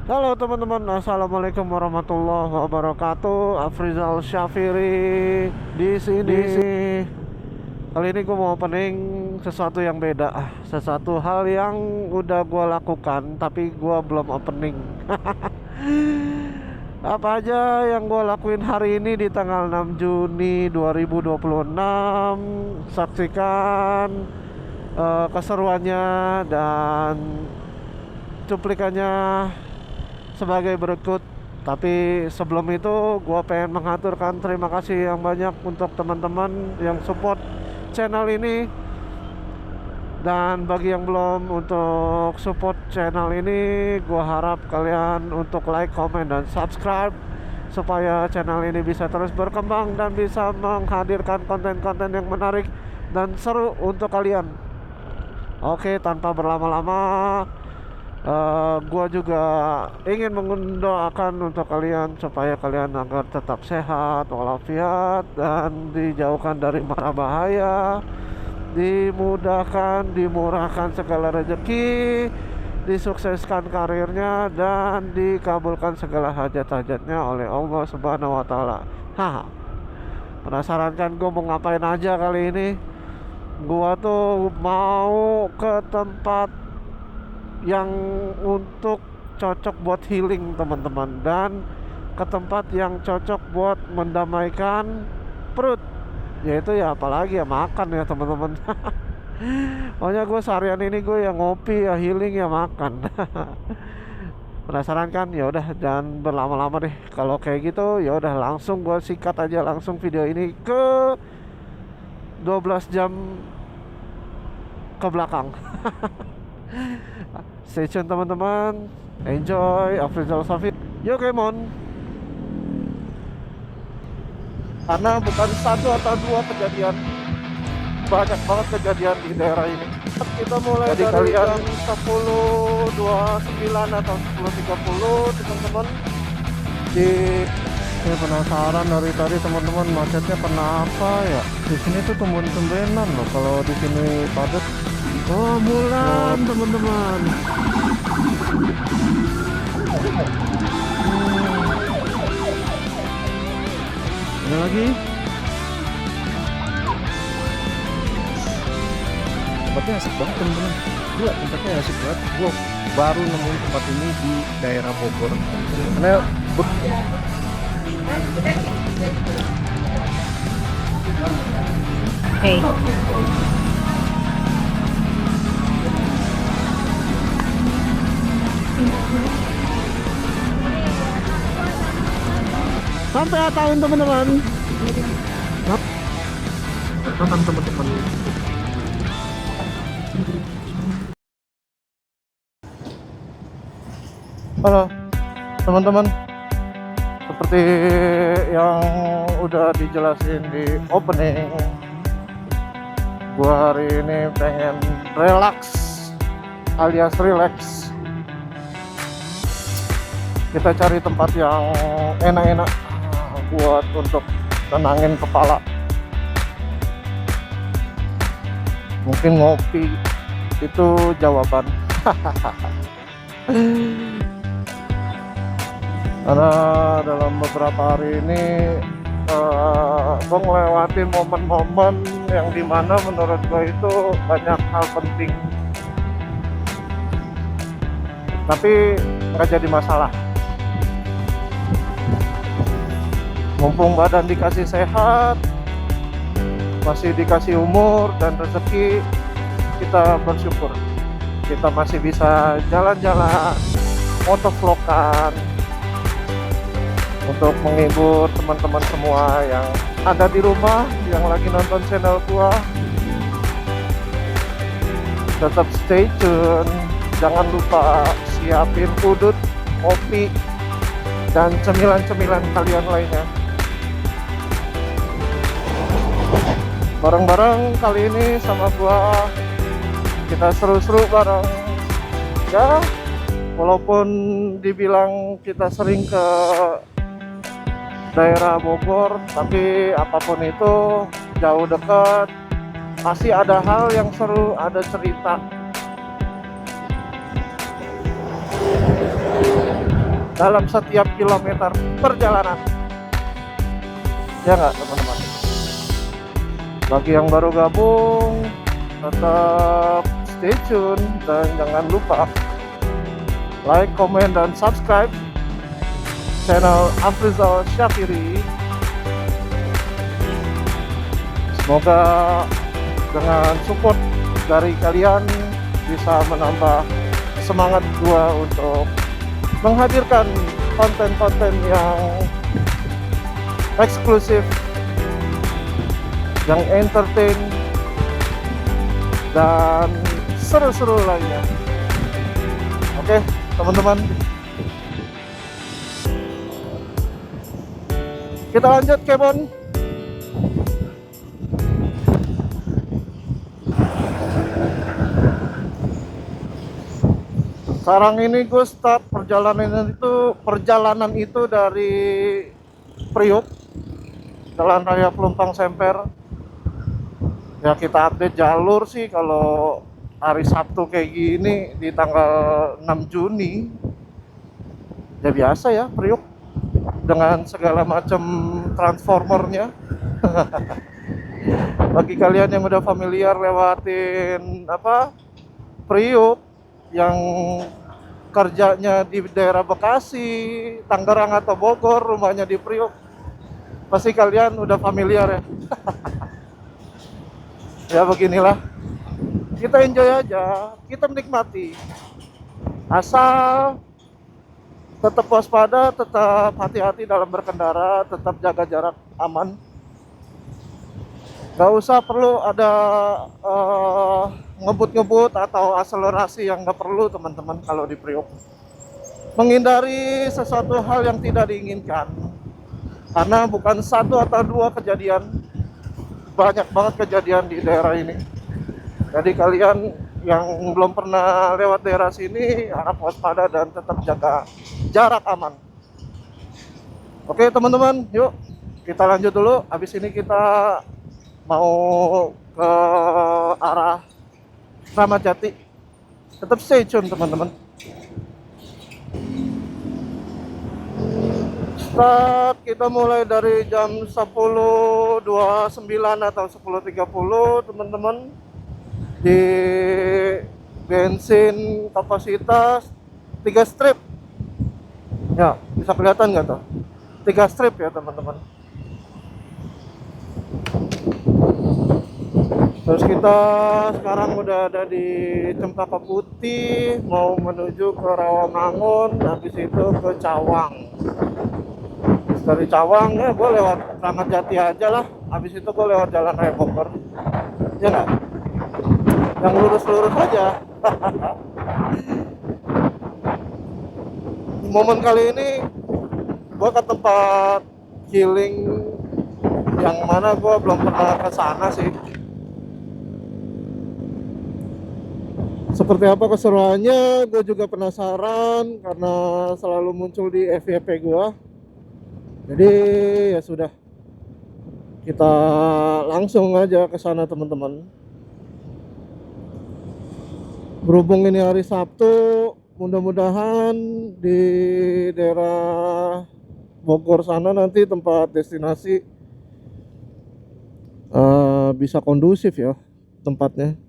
Halo teman-teman, assalamualaikum warahmatullahi wabarakatuh. Afrizal Syafiri di sini. Kali ini gue mau opening sesuatu yang beda, sesuatu hal yang udah gue lakukan tapi gue belum opening. Apa aja yang gue lakuin hari ini di tanggal 6 Juni 2026? Saksikan keseruannya dan cuplikannya sebagai berikut. Tapi sebelum itu gue pengen mengaturkan terima kasih yang banyak untuk teman-teman yang support channel ini. Dan bagi yang belum untuk support channel ini, gue harap kalian untuk like, comment, dan subscribe supaya channel ini bisa terus berkembang dan bisa menghadirkan konten-konten yang menarik dan seru untuk kalian. Oke, tanpa berlama-lama, gua juga ingin mendoakan untuk kalian supaya kalian agar tetap sehat walafiat dan dijauhkan dari mara bahaya, dimudahkan, dimurahkan segala rezeki, disukseskan karirnya, dan dikabulkan segala hajat-hajatnya oleh Allah Subhanahu wa Ta'ala. Haha, penasaran kan gue mau ngapain aja kali ini? Gua tuh mau ke tempat yang untuk cocok buat healing teman-teman, dan ke tempat yang cocok buat mendamaikan perut, yaitu ya apalagi ya makan ya teman-teman. Pokoknya gue seharian ini gue yang ngopi ya healing ya makan. Penasaran kan? Ya udah jangan berlama-lama deh. Kalau kayak gitu ya udah langsung gue sikat aja langsung video ini ke 12 jam ke belakang. Stay tune teman-teman. Enjoy Afrizal Safir. Yo Kemon. Karena bukan satu atau dua kejadian, banyak banget kejadian di daerah ini. Kita mulai jadi dari jam 10.29 atau 10.30 teman-teman. Saya penasaran dari tadi teman-teman, macetnya kenapa ya? Di sini tuh tumben-tumbenan loh kalau di sini padat. Oh, bulan teman-teman. Ada lagi? Tempatnya asik banget teman-teman. Gila, tempatnya asik banget. Gue baru nemuin tempat ini di daerah Bogor. Karena Hey. Sampai atain teman-teman. teman-teman Halo teman-teman, seperti yang udah dijelasin di opening, gua hari ini pengen relax alias relax. Kita cari tempat yang enak-enak buat untuk tenangin kepala. Mungkin ngopi itu jawaban. Karena dalam beberapa hari ini gue ngelewatin momen-momen yang dimana menurut gue itu banyak hal penting, tapi nggak jadi masalah. Mumpung badan dikasih sehat, masih dikasih umur dan rezeki, kita bersyukur kita masih bisa jalan-jalan, motovlogkan, untuk menghibur teman-teman semua yang ada di rumah, yang lagi nonton channel gua. Tetap stay tune, jangan lupa siapin udut, kopi, dan cemilan-cemilan kalian lainnya. Bareng-bareng kali ini sama gua, kita seru-seru bareng ya. Walaupun dibilang kita sering ke daerah Bogor, tapi apapun itu jauh dekat, pasti ada hal yang seru, ada cerita. dalam setiap kilometer perjalanan. Ya nggak teman-teman? Bagi yang baru gabung, tetap stay tune dan jangan lupa like, comment, dan subscribe channel Afrizal Syafiri. Semoga dengan support dari kalian bisa menambah semangat gua untuk menghadirkan konten-konten yang eksklusif, yang entertain, dan seru-seru lainnya. Oke, teman-teman, kita lanjut Kebon. Sekarang ini gue start perjalanan itu dari Priuk, Jalan Raya Pelumpang Semper. Ya kita update jalur sih kalau hari Sabtu kayak gini di tanggal 6 Juni. Ya biasa ya Priuk dengan segala macam transformernya. Bagi kalian yang udah familiar lewatin Priuk, yang kerjanya di daerah Bekasi, Tangerang atau Bogor, rumahnya di Priuk, pasti kalian udah familiar ya. Ya beginilah, kita enjoy aja, kita menikmati, asal tetap waspada, tetap hati-hati dalam berkendara, tetap jaga jarak aman. Gak usah perlu ada ngebut-ngebut atau akselerasi yang gak perlu teman-teman kalau di Priok. Menghindari sesuatu hal yang tidak diinginkan, karena bukan satu atau dua kejadian, banyak banget kejadian di daerah ini. Jadi kalian yang belum pernah lewat daerah sini harap waspada dan tetap jaga jarak aman. Oke teman-teman, yuk kita lanjut dulu. Habis ini kita mau ke arah Ramat Jati. Tetap stay tune teman-teman. Start kita mulai dari jam 10.29 atau 10.30 teman-teman, di bensin kapasitas 3 strip. Ya bisa kelihatan nggak tuh, 3 strip ya teman-teman. Terus kita sekarang udah ada di Cempaka Putih, mau menuju ke Rawamangun, habis itu ke Cawang. Terus dari Cawang ya gue lewat Ramat Jati aja lah, habis itu gue lewat Jalan Raya Bogor. Ya nggak? Yang lurus-lurus aja. Momen kali ini gue ke tempat healing yang mana gue belum pernah ke sana sih. Seperti apa keseruannya, gue juga penasaran karena selalu muncul di FYP gue. Jadi ya sudah, kita langsung aja ke sana teman-teman. Berhubung ini hari Sabtu, mudah-mudahan di daerah Bogor sana nanti tempat destinasi bisa kondusif ya tempatnya.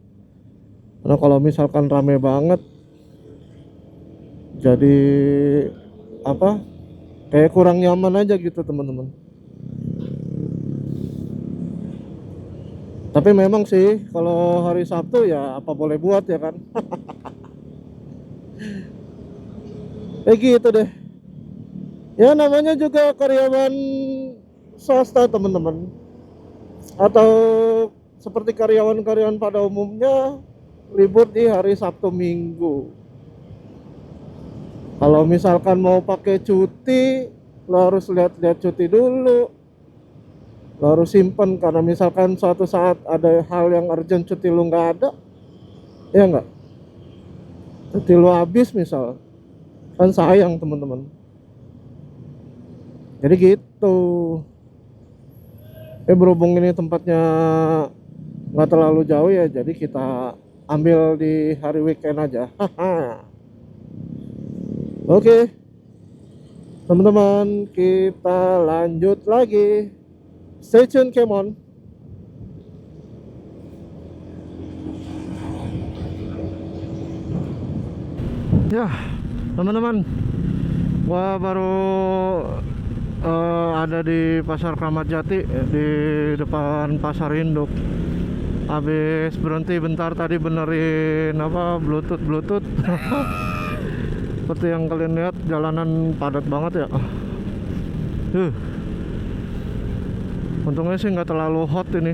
Karena kalau misalkan rame banget, jadi kayak kurang nyaman aja gitu teman-teman. Tapi memang sih kalau hari Sabtu ya apa boleh buat ya kan. Gitu deh. Ya namanya juga karyawan swasta teman-teman, atau seperti karyawan-karyawan pada umumnya libur di hari Sabtu Minggu. Kalau misalkan mau pakai cuti, lo harus lihat-lihat cuti dulu, lo harus simpen, karena misalkan suatu saat ada hal yang urgent, cuti lo nggak ada, ya nggak, cuti lo habis misal, kan sayang teman-teman. Jadi gitu. Berhubung ini tempatnya nggak terlalu jauh ya, jadi kita ambil di hari weekend aja. Oke. Teman-teman, kita lanjut lagi. Stay tune, Kemon. Ya, teman-teman, gua baru ada di Pasar Kramat Jati, di depan Pasar Induk. Habis berhenti bentar tadi benerin apa Bluetooth. Seperti yang kalian lihat, jalanan padat banget ya. Untungnya sih nggak terlalu hot ini.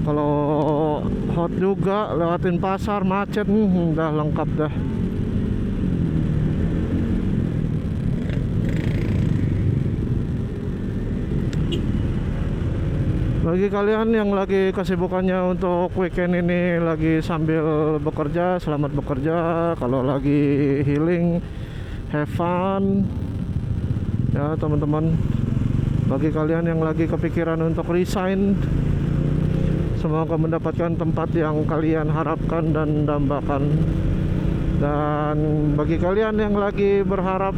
Kalau hot juga lewatin pasar macet, udah lengkap dah. Bagi kalian yang lagi kesibukannya untuk weekend ini lagi sambil bekerja, selamat bekerja. Kalau lagi healing, have fun ya teman-teman. Bagi kalian yang lagi kepikiran untuk resign, semoga mendapatkan tempat yang kalian harapkan dan dambakan. Dan bagi kalian yang lagi berharap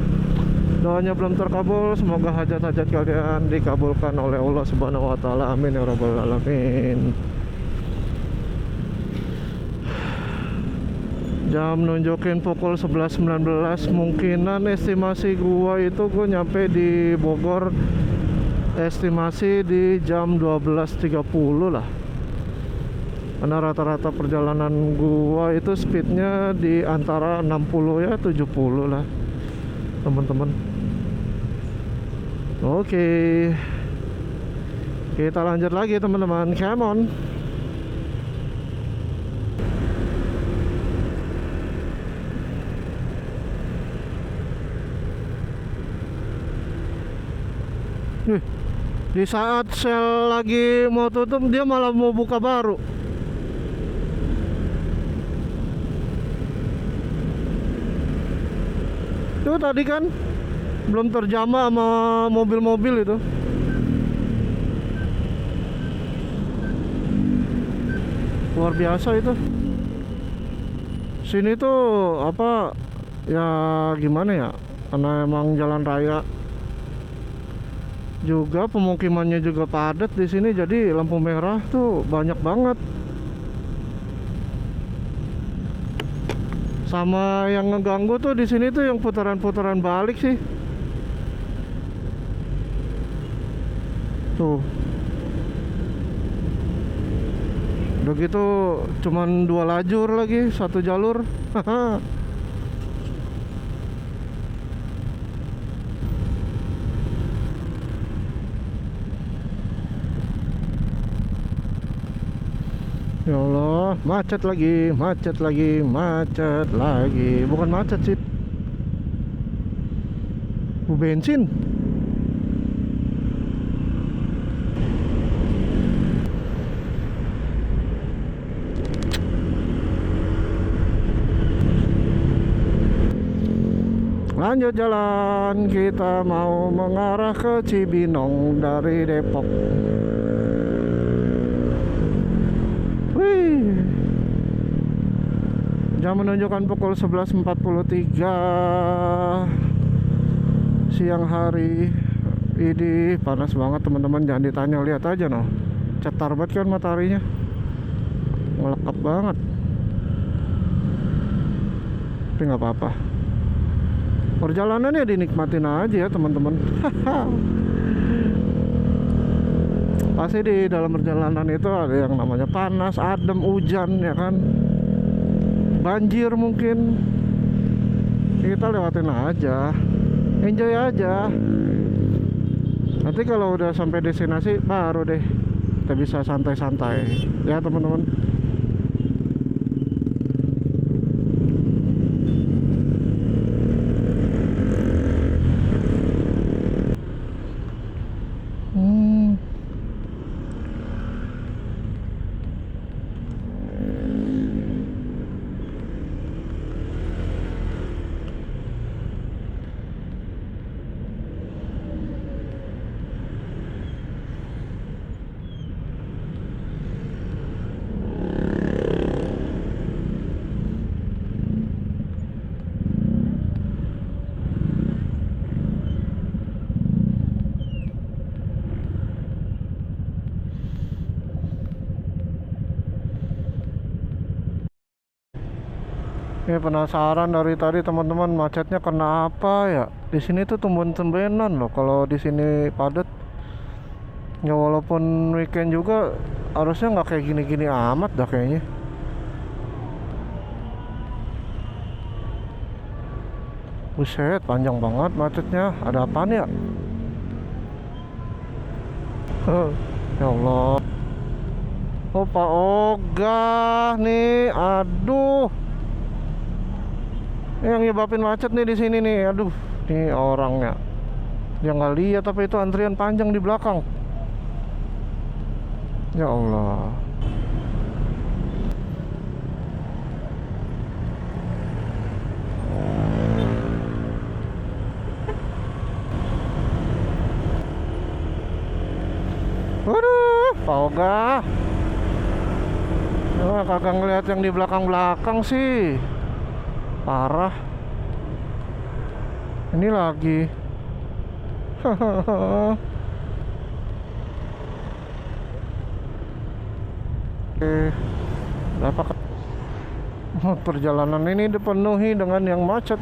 doanya belum terkabul, semoga hajat-hajat kalian dikabulkan oleh Allah Subhanahu wa taala. Amin ya rabbal alamin. Jam nunjukin pukul 11.19. Mungkinan estimasi gua itu gua nyampe di Bogor estimasi di jam 12.30 lah. Karena rata-rata perjalanan gua itu speednya di antara 60 ya 70 lah teman-teman. Oke, kita lanjut lagi teman-teman. Come on. Di saat sel lagi mau tutup, dia malah mau buka baru. Itu tadi kan belum terjamah sama mobil-mobil itu. Luar biasa itu. Sini tuh apa ya, gimana ya, karena emang jalan raya juga, pemukimannya juga padat di sini, jadi lampu merah tuh banyak banget. Sama yang ngeganggu tuh di sini tuh yang putaran-putaran balik sih. Tuh. Udah gitu cuman 2 lajur lagi, 1 jalur. Ya Allah, macet lagi, macet lagi, macet lagi. Bukan macet sih, bensin. Lanjut jalan, kita mau mengarah ke Cibinong dari Depok. Wih. Jam menunjukkan pukul 11.43 siang hari. Ini panas banget teman-teman, jangan ditanya, lihat aja noh. Cetar banget kan mataharinya. Ngelekap banget. Tapi nggak apa-apa. Perjalanannya dinikmatin aja ya teman-teman. Pasti di dalam perjalanan itu ada yang namanya panas, adem, hujan ya kan, banjir mungkin. Kita lewatin aja, enjoy aja. Nanti kalau udah sampai destinasi baru deh kita bisa santai-santai ya teman-teman. Ini penasaran dari tadi teman-teman, macetnya kenapa ya? Di sini tuh tumben-tumbenan loh kalau di sini padat. Ya walaupun weekend juga harusnya nggak kayak gini-gini amat dah kayaknya. Buset, panjang banget macetnya. Ada apaan ya? Ya Allah. Oh, Pak Ogah nih. Aduh. Yang nyebabin macet nih di sini nih. Aduh, nih orangnya. Dia nggak lihat tapi itu antrian panjang di belakang. Ya Allah. Waduh, Pak Ogah. Ya, kagak ngeliat yang di belakang-belakang sih. Parah. Ini lagi. Oke. Berapa perjalanan ini dipenuhi dengan yang macet.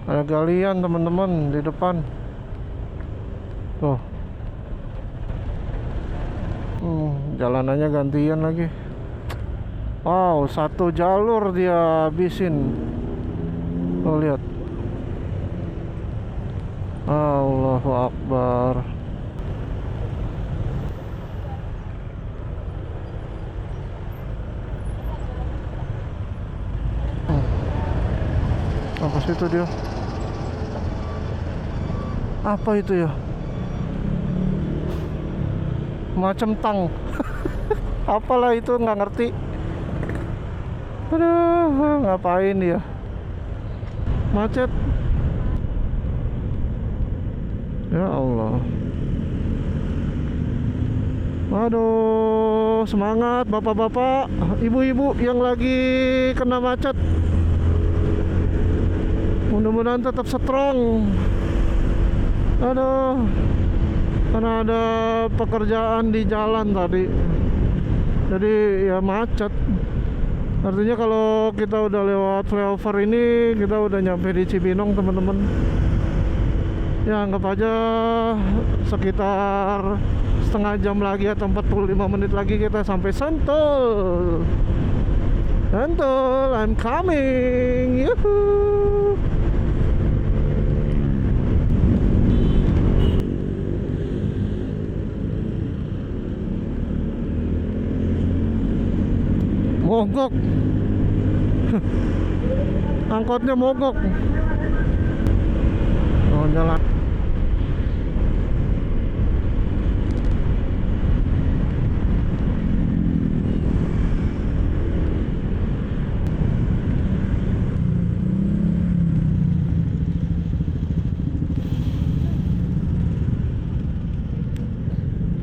Ada galian teman-teman di depan. Tuh. Jalanannya gantian lagi. Wow, satu jalur dia habisin. Oh, lihat. Allahu Akbar. Apa sih itu dia? Apa itu ya? Macam tang. Apalah itu, nggak ngerti. Aduh, ngapain dia? Macet. Ya Allah. Aduh, semangat bapak-bapak, ibu-ibu yang lagi kena macet. Mudah-mudahan tetap strong. Aduh, karena ada pekerjaan di jalan tadi, jadi ya macet. Artinya kalau kita udah lewat flyover ini, kita udah nyampe di Cibinong teman-teman. Ya anggap aja sekitar setengah jam lagi atau 45 menit lagi kita sampai Sentul. Sentul, I'm coming. Yuhuu. Mogok. Angkotnya mogok. Oh, jalan.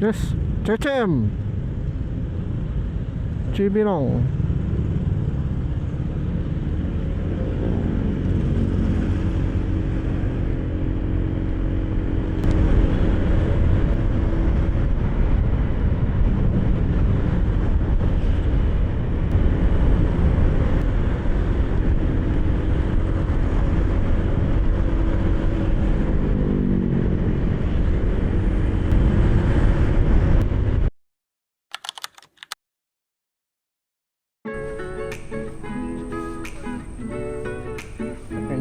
Yes, CCM Cibinong.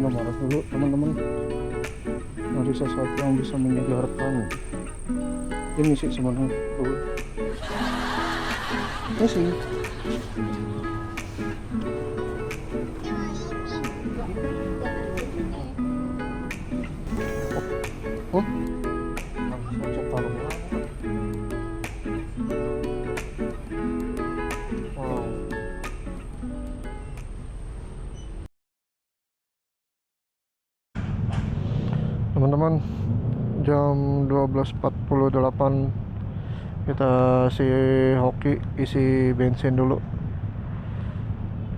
Marah dulu teman-teman, ada sesuatu yang bisa menyegarkan. Ini sih sebenarnya ini sih oh wow. Teman-teman, jam 12.48 kita si hoki isi bensin dulu.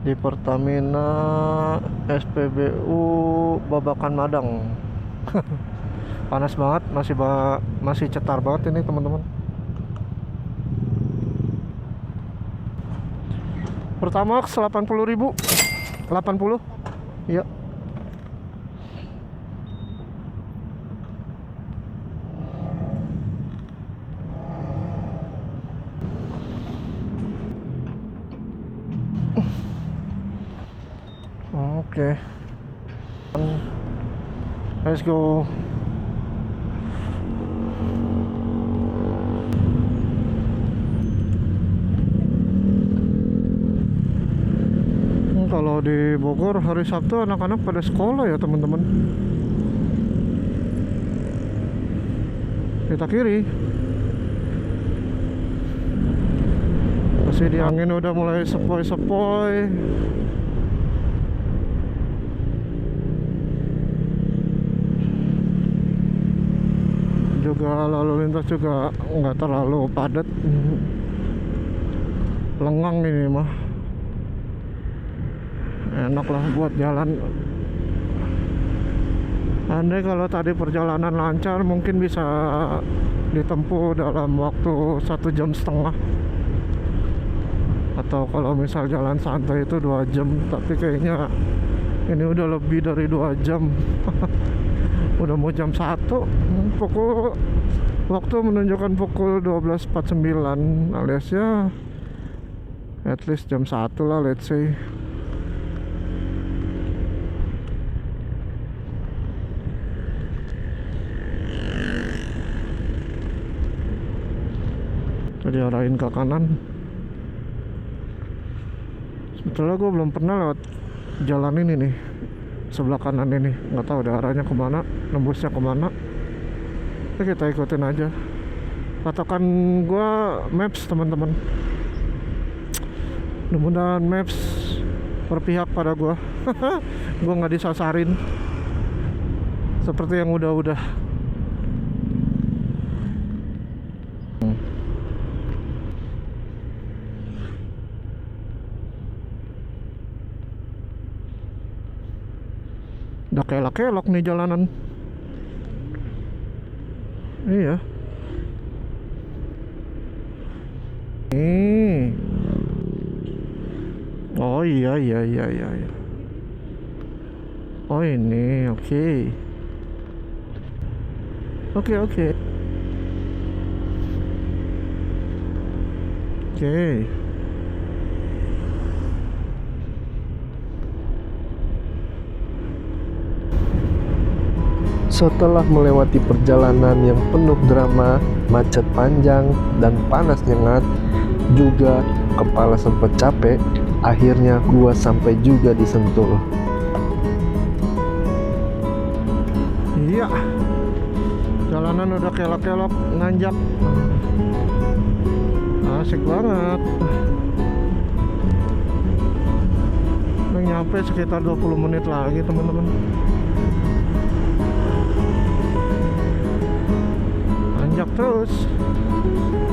di Pertamina SPBU Babakan Madang. Panas banget, masih cetar banget ini teman-teman. Pertamax 80.000. 80. Iya. Oke. Let's go. Kalau di Bogor hari Sabtu anak-anak pada sekolah ya teman-teman. Kita kiri. Masih di angin udah mulai sepoi-sepoi. Juga lalu lintas juga nggak terlalu padat. Lengang ini mah. Enak lah buat jalan. Andai kalau tadi perjalanan lancar mungkin bisa ditempuh dalam waktu 1,5 jam, atau kalau misal jalan santai itu 2 jam. Tapi kayaknya ini udah lebih dari 2 jam. Udah mau jam 1. Pukul waktu menunjukkan pukul 12.49 alias ya at least jam 1 lah, let's say. Diarahin ke kanan. Sebetulnya gue belum pernah lewat jalan ini nih, sebelah kanan ini. Nggak tahu ada arahnya kemana, nembusnya kemana. Ya kita ikutin aja patokan gue, maps teman-teman. Mudah-mudahan maps berpihak pada gue. Gue nggak disasarin seperti yang udah-udah. Udah kelak-kelok nih jalanan. Iya. Oh iya. Oh ini, oke. Oke. Setelah melewati perjalanan yang penuh drama, macet panjang, dan panas nyengat, juga kepala sempat capek, akhirnya gua sampai juga di Sentul. Iya. Jalanan udah kelok-kelok, nanjak. Asik banget. Udah nyampe sekitar 20 menit lagi teman-teman. Terus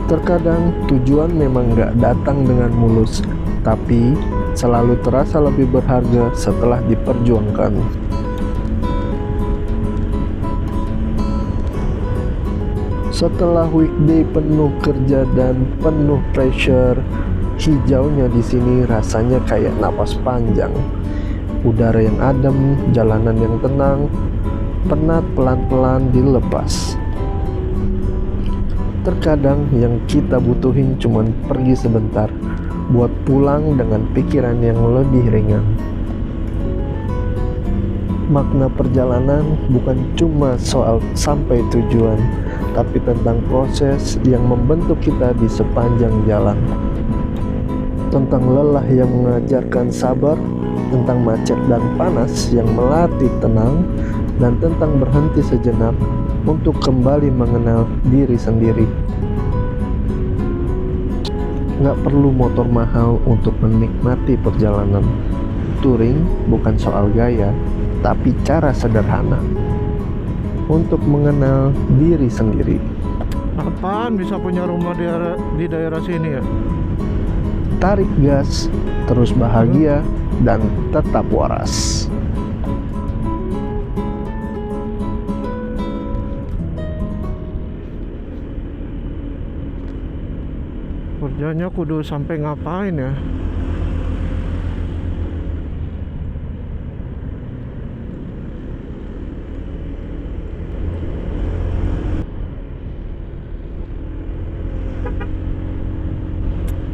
terkadang tujuan memang gak datang dengan mulus, tapi selalu terasa lebih berharga setelah diperjuangkan. Setelah weekday penuh kerja dan penuh pressure, hijaunya di sini rasanya kayak napas panjang. Udara yang adem, jalanan yang tenang, penat pelan-pelan dilepas. Terkadang yang kita butuhin cuman pergi sebentar, buat pulang dengan pikiran yang lebih ringan. Makna perjalanan bukan cuma soal sampai tujuan, tapi tentang proses yang membentuk kita di sepanjang jalan. Tentang lelah yang mengajarkan sabar, tentang macet dan panas yang melatih tenang, dan tentang berhenti sejenak untuk kembali mengenal diri sendiri. Nggak perlu motor mahal untuk menikmati perjalanan. Touring bukan soal gaya, tapi cara sederhana untuk mengenal diri sendiri. apaan bisa punya rumah di daerah sini ya? Tarik gas, terus bahagia, dan tetap waras. Kerjanya kudu sampai ngapain ya?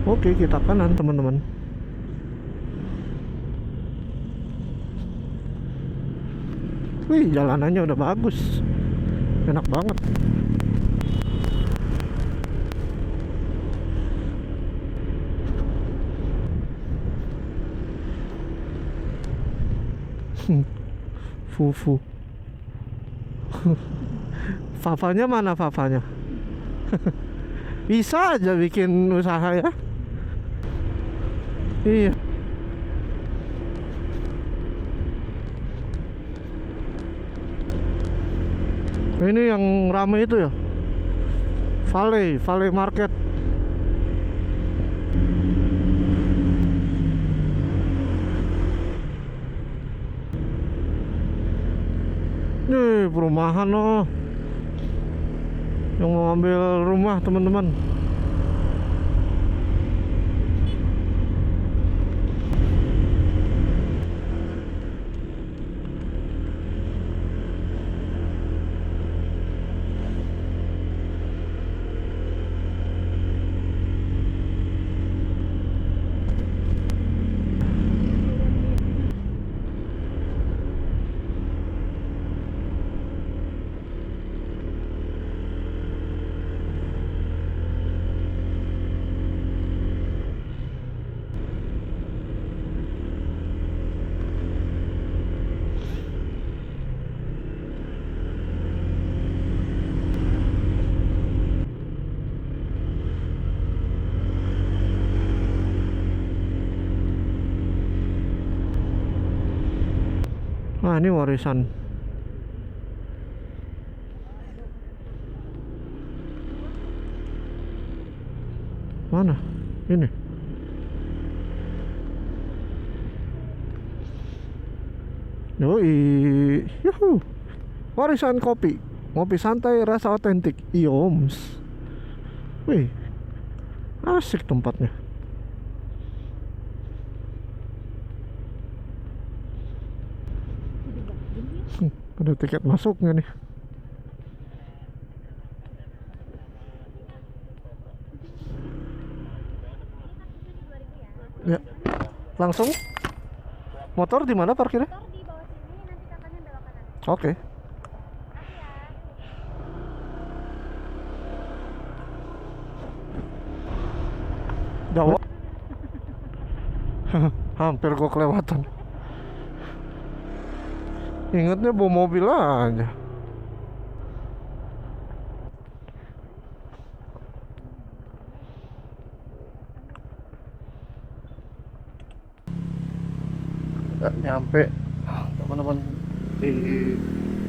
Oke, kita kanan teman-teman. Wih, jalanannya udah bagus. Enak banget. Fufu. Fafanya mana Fafanya? Bisa aja bikin usaha ya. Iya. Ini yang ramai itu ya, Valley Market. Nih perumahan loh, yang mau ambil rumah teman-teman. Nah, ini warisan. Mana? Ini. Yoi. Yuhu. Warisan kopi. Ngopi santai rasa otentik. Ioms. Wih. Asik tempatnya. Ada tiket masuknya nih. Ya. Langsung? Motor di mana parkirnya? Motor di bawah sini, nanti kakaknya belok kanan. Oke. Jauh. Hampir gua kelewatan. Ingatnya bawa mobil aja. Udah nyampe teman-teman di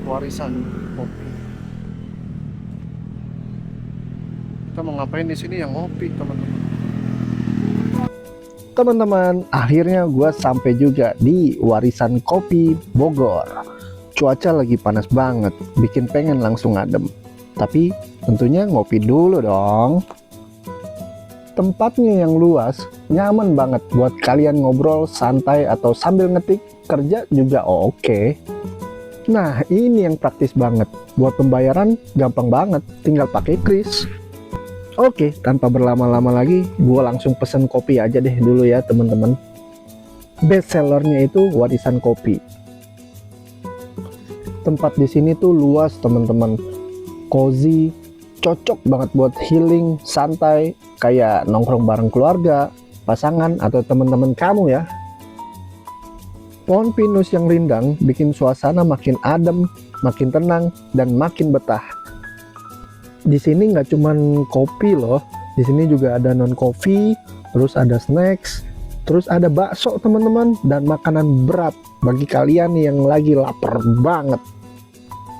warisan kopi. Kita mau ngapain di sini? Yang ngopi teman-teman. Teman-teman, akhirnya gue sampai juga di warisan kopi Bogor. Cuaca lagi panas banget, bikin pengen langsung adem. Tapi tentunya ngopi dulu dong. Tempatnya yang luas, nyaman banget buat kalian ngobrol santai atau sambil ngetik, kerja juga oke. Nah, ini yang praktis banget. Buat pembayaran gampang banget, tinggal pakai kris. Oke, tanpa berlama-lama lagi, gue langsung pesen kopi aja deh dulu ya teman-teman. Best sellernya itu warisan kopi. Tempat di sini tuh luas teman-teman, cozy, cocok banget buat healing, santai, kayak nongkrong bareng keluarga, pasangan, atau teman-teman kamu ya. Pohon pinus yang rindang bikin suasana makin adem, makin tenang, dan makin betah. Di sini nggak cuman kopi loh, di sini juga ada non kopi, terus ada snacks, terus ada bakso teman-teman, dan makanan berat bagi kalian yang lagi lapar banget.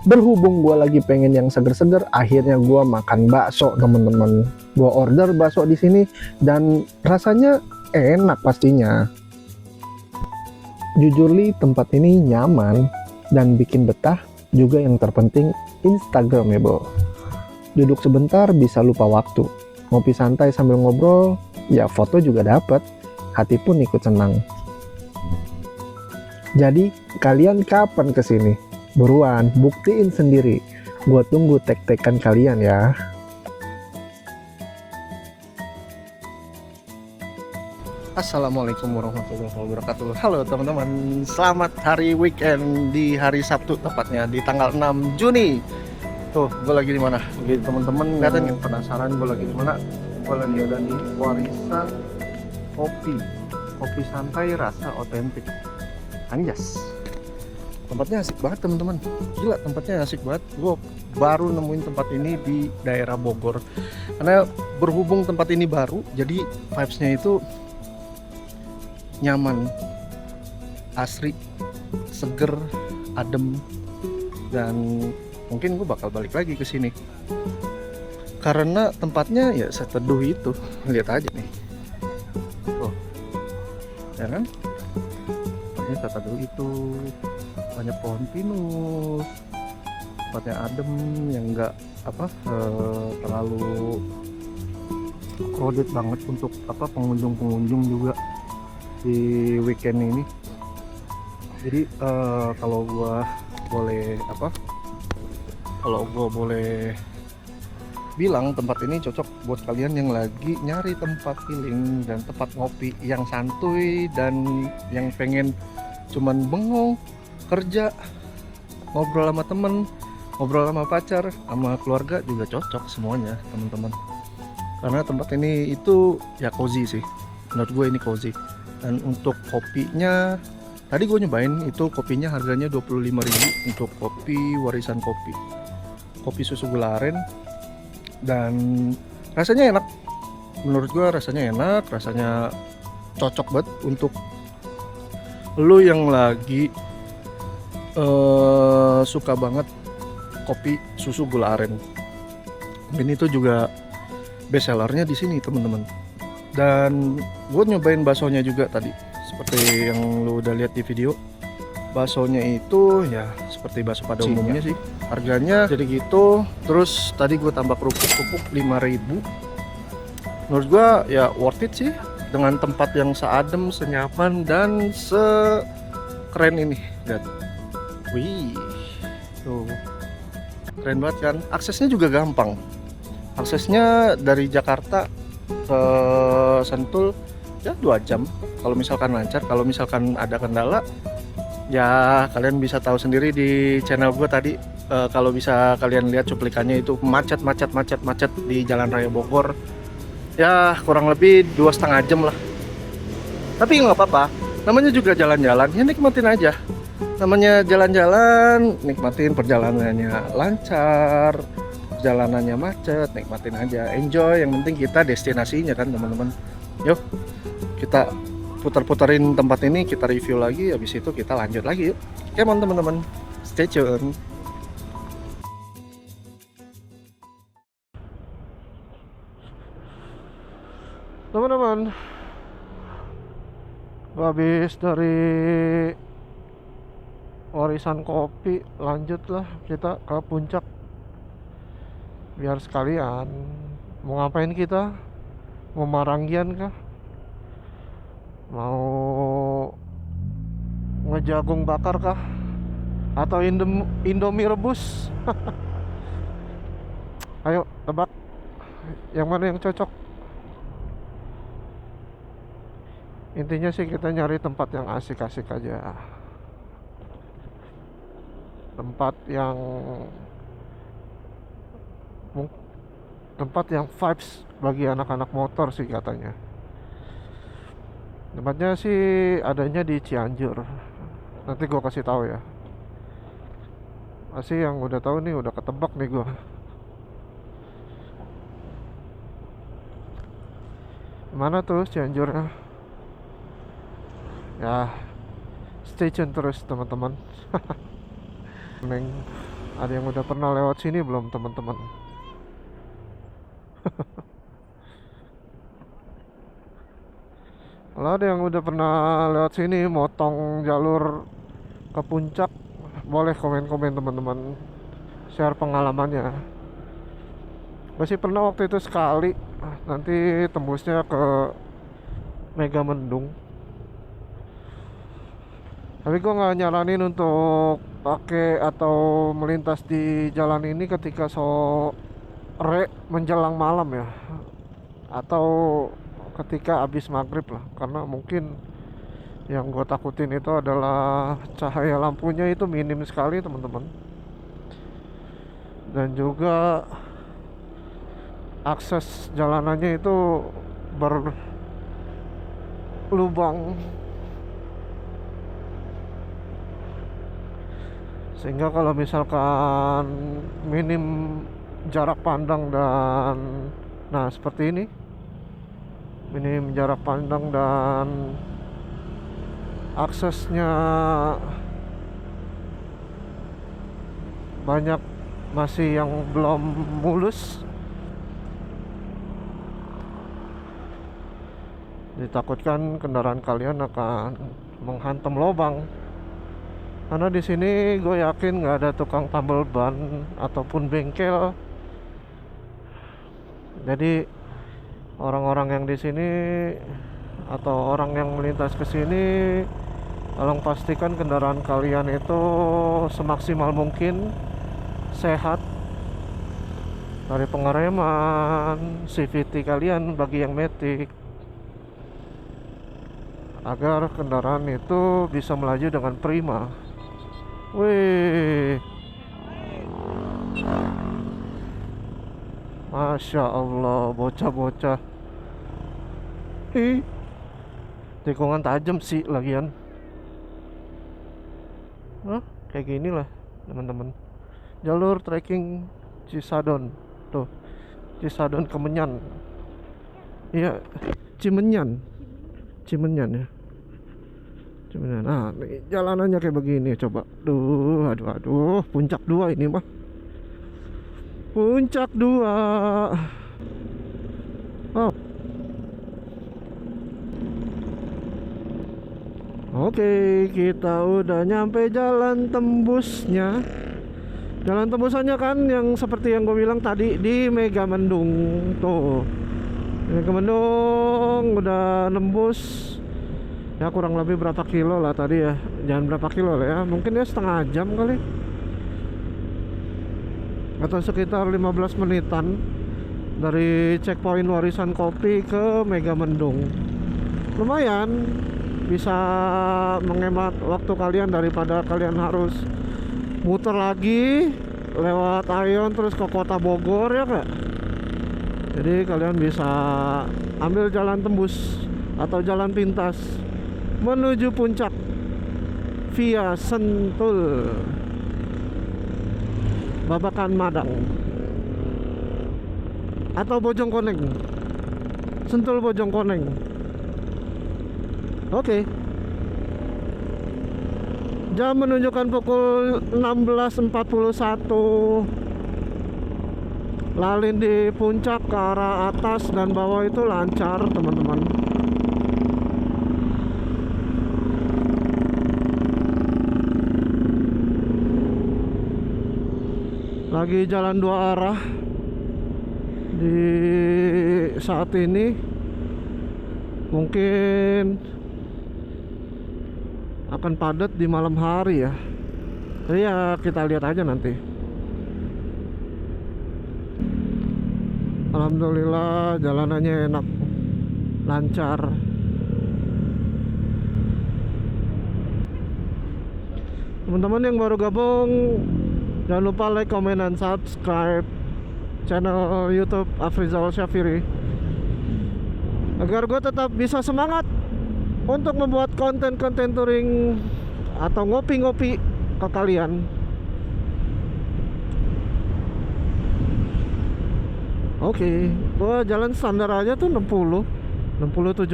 Berhubung gue lagi pengen yang seger-seger, akhirnya gue makan bakso teman-teman. Gue order bakso di sini dan rasanya enak pastinya. Jujur li, tempat ini nyaman dan bikin betah, juga yang terpenting Instagramable. Duduk sebentar bisa lupa waktu, ngopi santai sambil ngobrol, ya foto juga dapat, hati pun ikut senang. Jadi kalian kapan kesini? Buruan, buktiin sendiri. Gua tunggu tek-tekan kalian ya. Assalamualaikum warahmatullahi wabarakatuh. Halo teman-teman, selamat hari weekend di hari Sabtu, tepatnya di tanggal 6 Juni. Tuh, gue lagi di mana? Jadi teman-teman lihat nih, penasaran gue lagi di mana? Gue lagi ada di Warisan Kopi santai rasa otentik. Anjas. Tempatnya asik banget teman-teman. Gila, tempatnya asik banget. Gue baru nemuin tempat ini di daerah Bogor. Karena berhubung tempat ini baru, jadi vibes-nya itu nyaman, asri, seger, adem, dan mungkin gue bakal balik lagi ke sini karena tempatnya ya seteduh itu. Lihat aja nih, tuh, ya kan? Tempatnya seteduh itu, banyak pohon pinus, tempatnya adem, yang enggak terlalu crowded banget untuk pengunjung juga di weekend ini. Jadi kalau gue boleh bilang, tempat ini cocok buat kalian yang lagi nyari tempat healing dan tempat ngopi yang santuy, dan yang pengen cuman bengong kerja, ngobrol sama temen, ngobrol sama pacar, sama keluarga juga cocok semuanya teman-teman. Karena tempat ini itu ya cozy sih, menurut gue ini cozy. Dan untuk kopinya, tadi gue nyobain itu kopinya harganya 25.000 untuk kopi Warisan kopi susu gula aren, dan rasanya enak. Menurut gue rasanya enak, rasanya cocok banget untuk lu yang lagi suka banget kopi susu gula aren. Dan itu juga best sellernya di sini teman-teman. Dan gue nyobain baksonya juga tadi, seperti yang lu udah lihat di video. Baksonya itu ya seperti bakso pada umumnya sih. Harganya jadi gitu. Terus tadi gue tambah kerupuk 5.000. Menurut gue ya worth it sih, dengan tempat yang seadem, senyaman, dan sekeren ini. Dan wih, tuh keren banget kan. Aksesnya juga gampang. Aksesnya dari Jakarta ke Sentul ya 2 jam kalau misalkan lancar. Kalau misalkan ada kendala ya kalian bisa tahu sendiri di channel gue tadi. Kalau bisa kalian lihat cuplikannya, itu macet di Jalan Raya Bogor ya, kurang lebih 2,5 jam lah. Tapi nggak apa-apa, namanya juga jalan-jalan ya, nikmatin aja. Namanya jalan-jalan, nikmatin perjalanannya lancar, jalanannya macet, nikmatin aja, enjoy. Yang penting kita destinasinya kan teman-teman. Yuk kita putar-putarin tempat ini, kita review lagi, habis itu kita lanjut lagi yuk. Come on teman-teman, stay tune. Teman-teman, gua habis dari Warisan Kopi, lanjutlah kita ke puncak. Biar sekalian, mau ngapain kita? Mau maranggian kah? Mau ngejagung bakar kah? Atau Indomie rebus? Ayo tebak, yang mana yang cocok? Intinya sih kita nyari tempat yang asik-asik aja, tempat yang vibes bagi anak-anak motor sih katanya. Tempatnya sih adanya di Cianjur. Nanti gua kasih tahu ya. Masih yang udah tahu nih, udah ketebak nih gua. Mana tuh Cianjurnya? Ya, stay tune terus teman-teman. Neng, ada yang udah pernah lewat sini belum teman-teman? Kalau ada yang udah pernah lewat sini motong jalur ke puncak, boleh komen-komen teman-teman, share pengalamannya. Gue sih pernah waktu itu sekali, nanti tembusnya ke Megamendung. Tapi gue nggak nyaranin untuk pakai atau melintas di jalan ini ketika sore menjelang malam ya, atau ketika habis maghrib lah, karena mungkin yang gue takutin itu adalah cahaya lampunya itu minim sekali teman-teman, dan juga akses jalanannya itu berlubang, sehingga kalau misalkan minim jarak pandang dan nah seperti ini, minim jarak pandang dan aksesnya banyak masih yang belum mulus, ditakutkan kendaraan kalian akan menghantam lubang. Karena di sini gue yakin nggak ada tukang tambal ban ataupun bengkel. Jadi orang-orang yang di sini atau orang yang melintas ke sini, tolong pastikan kendaraan kalian itu semaksimal mungkin sehat, dari pengereman, CVT kalian bagi yang matic, agar kendaraan itu bisa melaju dengan prima. Wih, Masya Allah, bocah-bocah. Tikungan tajam sih lagian. Kayak gini lah teman-teman. Jalur trekking Cisadon. Tuh, Cisadon Kemenyan. Iya, Cimenyan ya. Nah, nih, jalanannya kayak begini, coba. Aduh, puncak 2 ini mah. Puncak 2. Oh. Oke, kita udah nyampe jalan tembusnya. Jalan tembusannya kan yang seperti yang gue bilang tadi di Megamendung. Tuh, Megamendung udah nembus. Ya kurang lebih berapa kilo lah tadi ya. Jangan berapa kilo lah ya, mungkin ya setengah jam kali, atau sekitar 15 menitan dari checkpoint Warisan Kopi ke Megamendung. Lumayan, bisa menghemat waktu kalian daripada kalian harus muter lagi lewat Ayon terus ke kota Bogor ya kak. Jadi kalian bisa ambil jalan tembus atau jalan pintas menuju puncak via Sentul, Babakan Madang, atau Bojongkoneng. Sentul Bojongkoneng. Oke. Jam menunjukkan pukul 16.41. Lalin di puncak ke arah atas dan bawah itu lancar teman-teman. Lagi jalan 2 arah di saat ini. Mungkin akan padat di malam hari ya. Jadi ya kita lihat aja nanti. Alhamdulillah jalanannya enak, lancar. Teman-teman yang baru gabung, jangan lupa like, comment, dan subscribe channel YouTube Afrizal Syafiri, agar gue tetap bisa semangat untuk membuat konten-konten touring atau ngopi-ngopi ke kalian. Oke, gue jalan standar aja tuh 60, 70.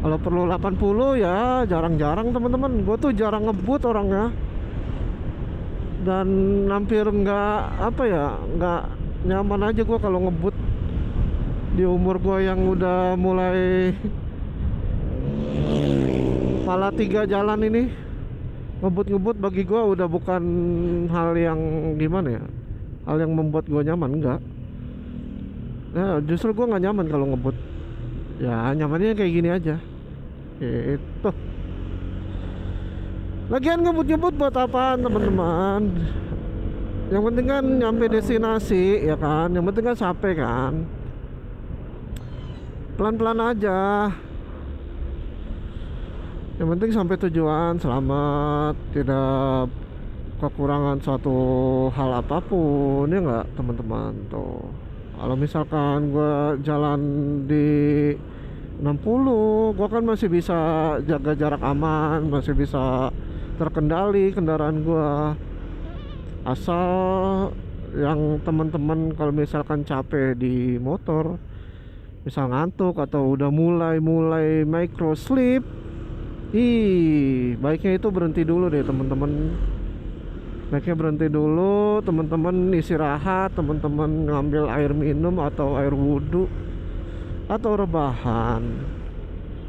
Kalau perlu 80 ya jarang-jarang teman-teman. Gue tuh jarang ngebut orangnya, dan hampir nggak nyaman aja gue kalau ngebut Di umur gue yang udah mulai pala tiga jalan ini, ngebut-ngebut bagi gue udah bukan hal yang gimana ya, hal yang membuat gue nyaman, enggak. Nah, justru gue nggak nyaman kalau ngebut. Ya nyamannya kayak gini aja gitu. Lagian ngebut-ngebut buat apaan teman-teman? Yang penting kan nyampe destinasi ya kan, yang penting kan sampai kan. Pelan-pelan aja. Yang penting sampai tujuan selamat, tidak kekurangan suatu hal apapun, ya nggak teman-teman. Tuh kalau misalkan gua jalan di 60, gua kan masih bisa jaga jarak aman, masih bisa terkendali kendaraan gua. Asal yang teman-teman kalau misalkan capek di motor, misal ngantuk atau udah mulai micro sleep, baiknya itu berhenti dulu deh teman-teman. Baiknya berhenti dulu, teman-teman istirahat, teman-teman ngambil air minum atau air wudhu atau rebahan.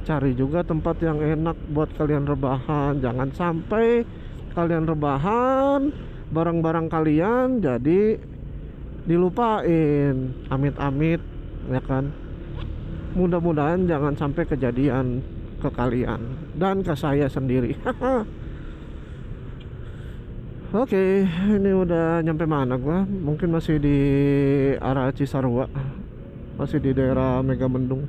Cari juga tempat yang enak buat kalian rebahan. Jangan sampai kalian rebahan, barang-barang kalian jadi dilupain. Amit-amit, ya kan. Mudah-mudahan jangan sampai kejadian ke kalian dan ke saya sendiri. Oke, ini udah nyampe mana gua? Mungkin masih di arah Cisarua, masih di daerah Megamendung.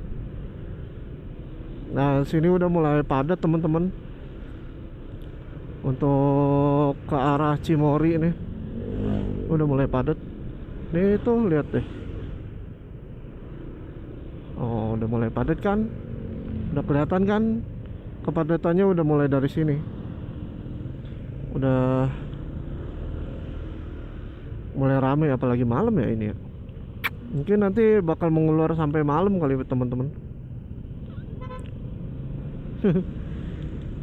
Nah, sini udah mulai padat teman-teman. Untuk ke arah Cimory nih, udah mulai padat. Nih tuh lihat deh. Oh, udah mulai padat kan? Udah kelihatan kan? Kepadatannya udah mulai dari sini. Udah mulai rame, apalagi malam ya ini ya. Mungkin nanti bakal mengular sampai malam kali teman-teman.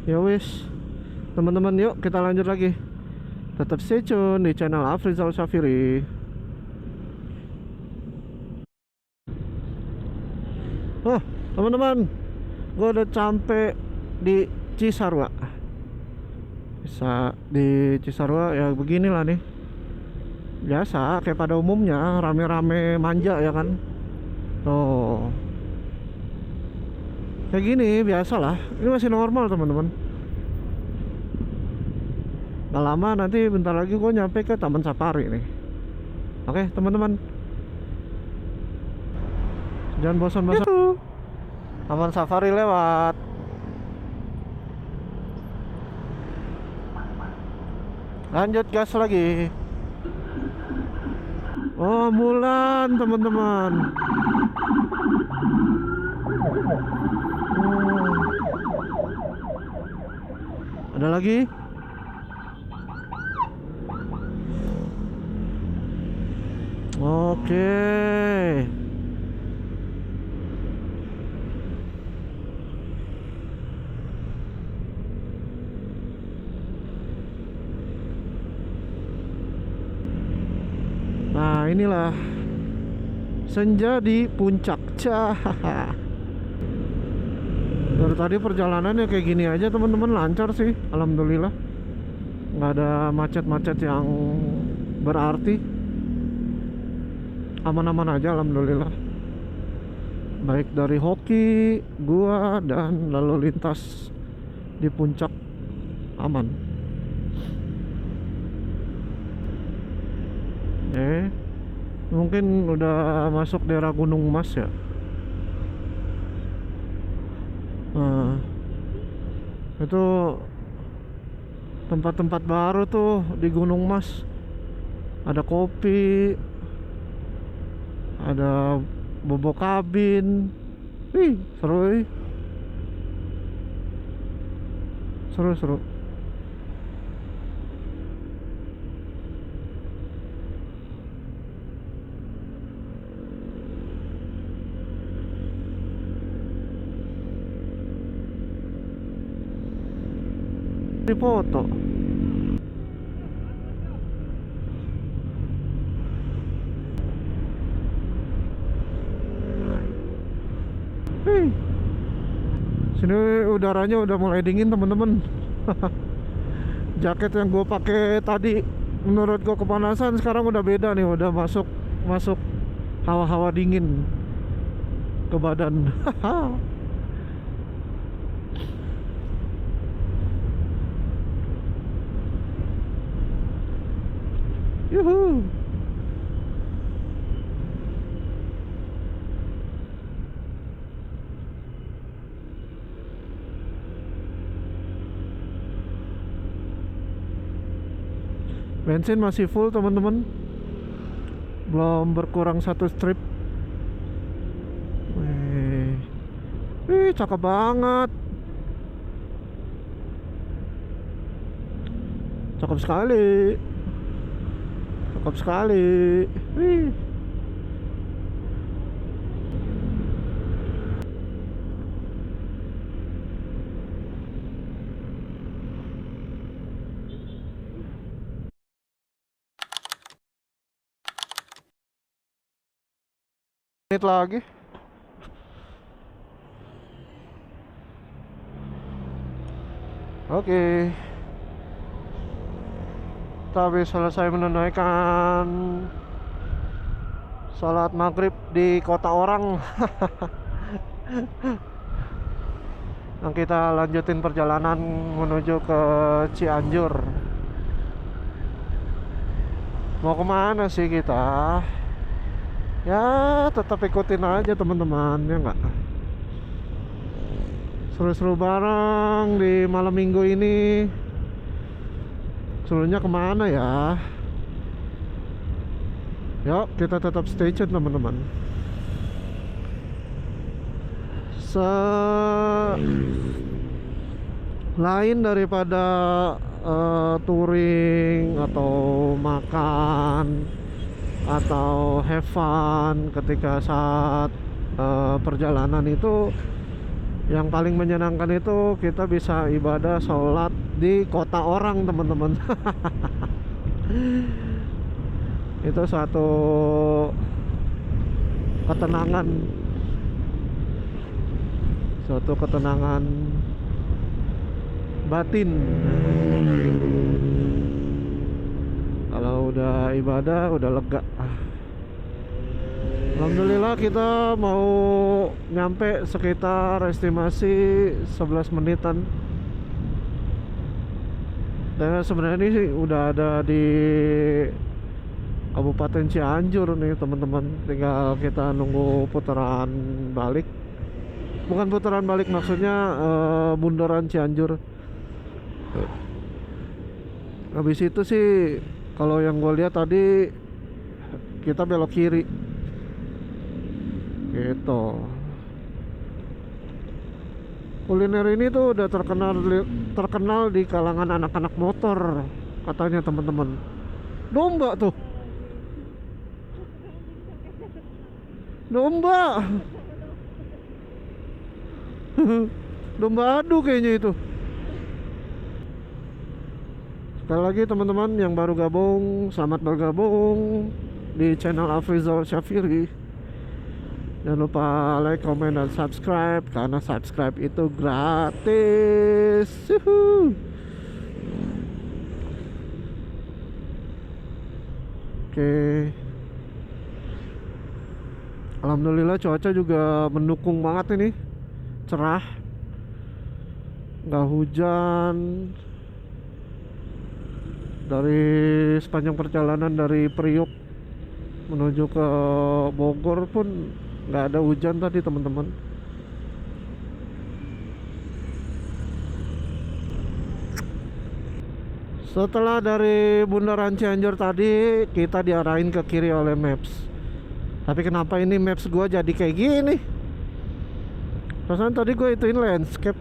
Ya wis teman-teman, yuk kita lanjut lagi. Tetap stay tune di channel Afrizal Syafiri. Oh teman-teman, gue udah sampai di Cisarua. Bisa di Cisarua ya beginilah nih. Biasa kayak pada umumnya, rame-rame manja ya kan. Tuh kayak gini biasalah. Ini masih normal teman-teman. Gak lama nanti bentar lagi gue nyampe ke Taman Safari nih. Oke teman-teman, jangan bosan-bosan. Taman Safari lewat. Lanjut gas lagi. Oh, Mulan teman-teman. Ada lagi? Oke. Nah, inilah senja di puncak. Dari tadi perjalanannya kayak gini aja teman-teman, lancar sih, alhamdulillah. Nggak ada macet-macet yang berarti. Aman-aman aja alhamdulillah. Baik dari hoki, gua dan lalu lintas di puncak aman. Mungkin udah masuk daerah Gunung Mas ya. Nah, itu tempat-tempat baru tuh di Gunung Mas. Ada kopi, ada bobo kabin. Seru. Seru. Di foto. Sini udaranya udah mulai dingin teman-teman. Jaket yang gue pakai tadi menurut gue kepanasan, sekarang udah beda nih, udah masuk masuk hawa-hawa dingin ke badan. Yuhu. Bensin masih full teman-teman, belum berkurang satu strip. Wih, cakep banget, cakep sekali, cakep sekali. Wih. Menit lagi. Oke. Kita habis selesai menunaikan salat maghrib di kota orang. Yang kita lanjutin perjalanan menuju ke Cianjur. Mau kemana sih kita? Ya tetap ikutin aja teman-teman, ya nggak? Seru-seru bareng di malam minggu ini. Serunya kemana ya? Yuk kita tetap stay tune teman-teman. Lain daripada touring atau makan atau have fun ketika saat perjalanan itu, yang paling menyenangkan itu kita bisa ibadah sholat di kota orang teman-teman. Itu satu ketenangan, suatu ketenangan batin. Kalau udah ibadah udah lega. Alhamdulillah kita mau nyampe sekitar estimasi 11 menitan. Dan sebenarnya ini sih udah ada di Kabupaten Cianjur nih teman-teman. Tinggal kita nunggu putaran balik. Bukan putaran balik, maksudnya bundaran Cianjur. Habis itu sih kalau yang gue lihat tadi kita belok kiri gitu. Kuliner ini tuh udah terkenal di kalangan anak-anak motor katanya teman-teman. Domba tuh, domba. Domba adu kayaknya itu. Sekali lagi teman-teman yang baru gabung, selamat bergabung di channel Afrizal Syafiri. Jangan lupa like, comment, dan subscribe, karena subscribe itu gratis. Yuhu. Oke. Alhamdulillah cuaca juga mendukung banget ini. Cerah, nggak hujan. Dari sepanjang perjalanan dari Priuk menuju ke Bogor pun nggak ada hujan tadi teman-teman. Setelah dari bundaran Cianjur tadi, kita diarahin ke kiri oleh Maps. Tapi kenapa ini Maps gua jadi kayak gini? Perasaan tadi gue ituin landscape.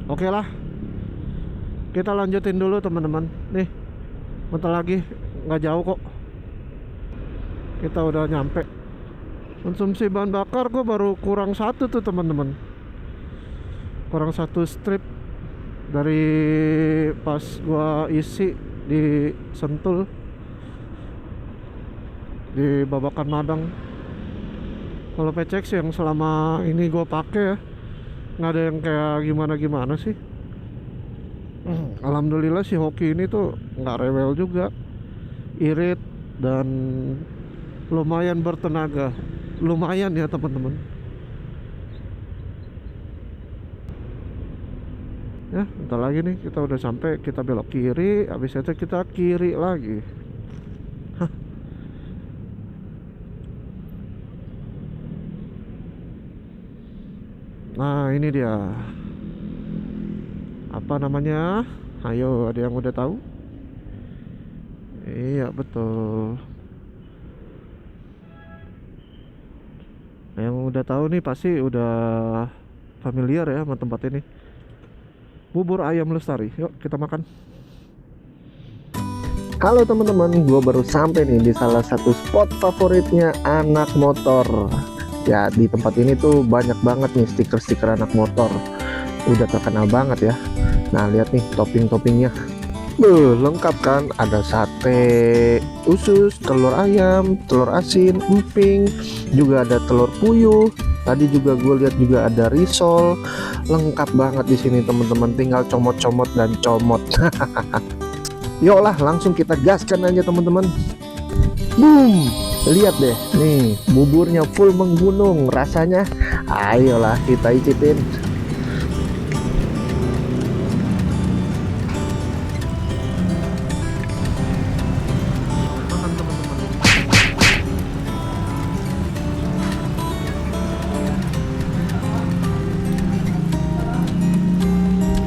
Oke lah, kita lanjutin dulu teman-teman. Nih, bentar lagi, nggak jauh kok. Kita udah nyampe. Konsumsi bahan bakar gue baru kurang satu tuh teman-teman. Kurang satu strip dari pas gua isi di Sentul, di Babakan Madang. Kalau PCX yang selama ini gue pakai ya, nggak ada yang kayak gimana-gimana sih. Alhamdulillah si hoki ini tuh nggak rewel juga, irit dan lumayan bertenaga, lumayan ya teman-teman. Ya, bentar lagi nih kita udah sampai, kita belok kiri, habis itu kita kiri lagi. Hah. Nah, ini dia. Apa namanya? Ayo, ada yang udah tahu? Iya, betul. Yang udah tahu nih pasti udah familiar ya sama tempat ini. Bubur ayam lestari. Yuk kita makan. Halo teman-teman, gue baru sampai nih di salah satu spot favoritnya anak motor. Ya, di tempat ini tuh banyak banget nih stiker-stiker anak motor. Udah terkenal banget ya. Nah, lihat nih topping-toppingnya. Lengkap kan? Ada sate, usus, telur ayam, telur asin, emping, juga ada telur puyuh. Tadi juga gue lihat juga ada risol. Lengkap banget di sini teman-teman. Tinggal comot-comot dan comot. Yuk lah, langsung kita gaskan aja teman-teman. Boom! Lihat deh, nih buburnya full menggunung rasanya. Ayolah kita icipin.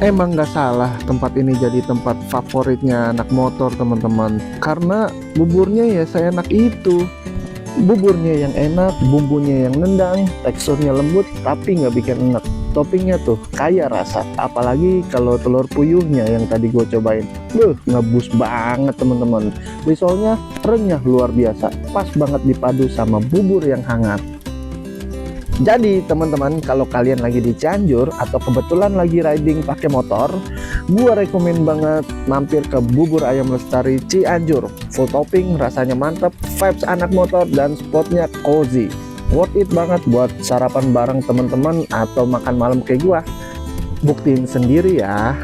Emang nggak salah tempat ini jadi tempat favoritnya anak motor teman-teman, karena buburnya ya seenak itu. Buburnya yang enak, bumbunya yang nendang, teksturnya lembut tapi nggak bikin enak. Toppingnya tuh kaya rasa, apalagi kalau telur puyuhnya yang tadi gue cobain. Ngebus banget teman-teman. Risolnya renyah luar biasa, pas banget dipadu sama bubur yang hangat. Jadi teman-teman, kalau kalian lagi di Cianjur atau kebetulan lagi riding pakai motor, gua rekomen banget mampir ke Bubur Ayam Lestari Cianjur. Full topping, rasanya mantep, vibes anak motor dan spotnya cozy. Worth it banget buat sarapan bareng teman-teman atau makan malam kayak gua. Buktiin sendiri ya.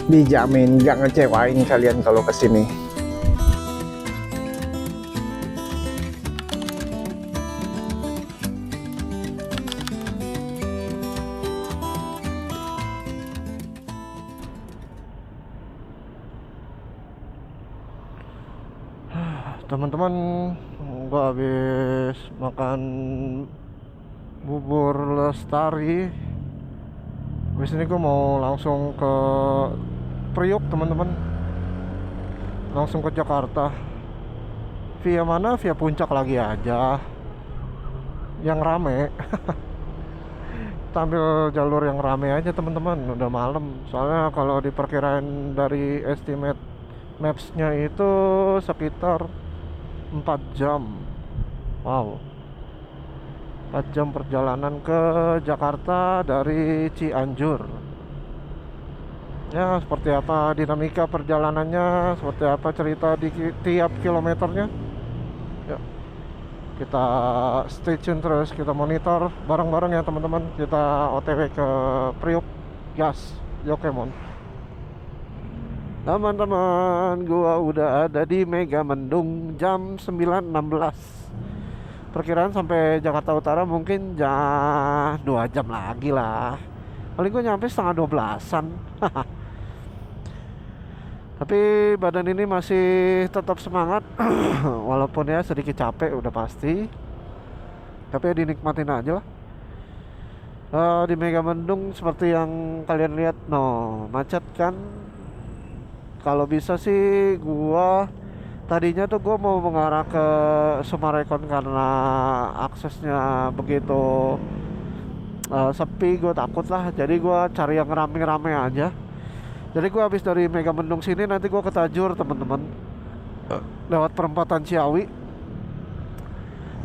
Dijamin gak ngecewain kalian kalau kesini. Teman-teman, gua habis makan bubur lestari. Habis ini gua mau langsung ke Priok teman-teman, langsung ke Jakarta. Via mana? Via Puncak lagi aja yang rame. Kita ambil jalur yang rame aja teman-teman, udah malam. Soalnya kalau diperkirain dari estimate maps-nya itu sekitar 4 jam. Wow, 4 jam perjalanan ke Jakarta dari Cianjur. Ya, seperti apa dinamika perjalanannya, seperti apa cerita di tiap kilometernya. Ya, kita stay tune terus, kita monitor bareng-bareng ya teman-teman. Kita OTW ke Priok, gas, Yokemon. Teman-teman, gua udah ada di Megamendung jam 9.16. Perkiraan sampai Jakarta Utara mungkin 2 jam lagi lah. Paling gua nyampe setengah 12-an. Tapi badan ini masih tetap semangat. Walaupun ya sedikit capek udah pasti. Tapi ya dinikmatin aja lah. Di Megamendung seperti yang kalian lihat, macet kan. Kalau bisa sih gua tadinya tuh gua mau mengarah ke Sumarekon karena aksesnya begitu sepi, gua takut lah. Jadi gua cari yang rame-rame aja. Jadi gua habis dari Megamendung sini nanti gua ke Tajur teman-teman, lewat perempatan Ciawi.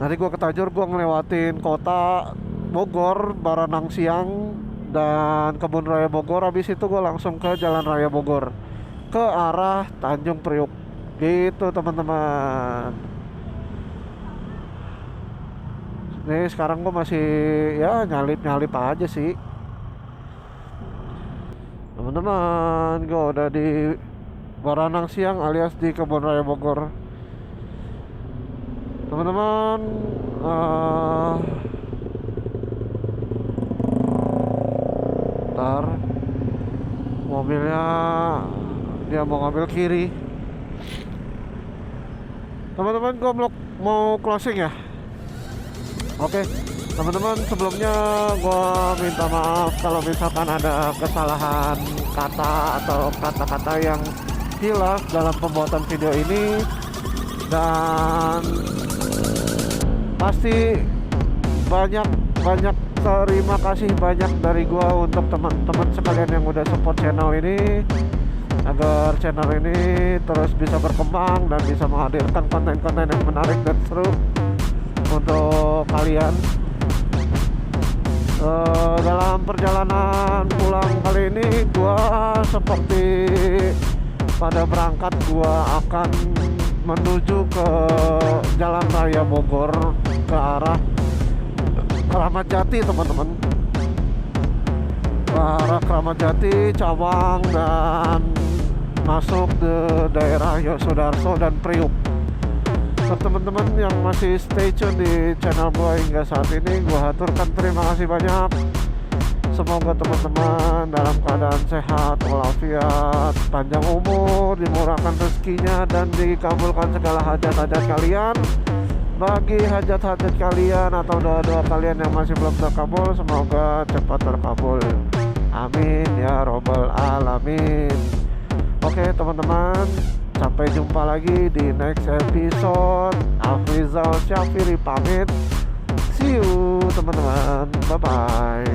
Nanti gua ke Tajur, gua ngelewatin kota Bogor, Baranang Siang dan Kebun Raya Bogor. Habis itu gua langsung ke Jalan Raya Bogor ke arah Tanjung Priok gitu teman-teman. Nih sekarang gue masih ya nyalip-nyalip aja sih. Teman-teman, gue udah di Baranang Siang alias di Kebun Raya Bogor. Teman-teman, ntar mobilnya dia mau ngambil kiri. Teman-teman, gue mau closing ya. Oke, teman-teman, sebelumnya gue minta maaf kalau misalkan ada kesalahan kata atau kata-kata yang hilaf dalam pembuatan video ini. Dan pasti banyak terima kasih banyak dari gue untuk teman-teman sekalian yang udah support channel ini, agar channel ini terus bisa berkembang dan bisa menghadirkan konten-konten yang menarik dan seru untuk kalian. Dalam perjalanan pulang kali ini, gua seperti pada berangkat, gua akan menuju ke Jalan Raya Bogor ke arah Kramat Jati, teman-teman. Ke arah Kramat Jati, Cawang, dan masuk ke daerah Yosudarso dan Priuk. Untuk teman-teman yang masih stay tune di channel gue hingga saat ini, gue haturkan terima kasih banyak. Semoga teman-teman dalam keadaan sehat walafiat, panjang umur, dimurahkan rezekinya, dan dikabulkan segala hajat-hajat kalian. Bagi hajat-hajat kalian atau doa-doa kalian yang masih belum terkabul, semoga cepat terkabul. Amin ya robbal alamin. Oke teman-teman, sampai jumpa lagi di next episode. Afrizal Syafiri pamit. See you teman-teman. Bye-bye.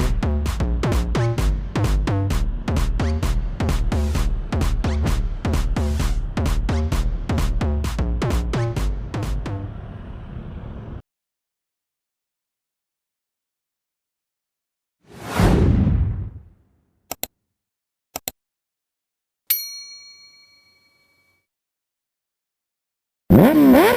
Mm-hmm.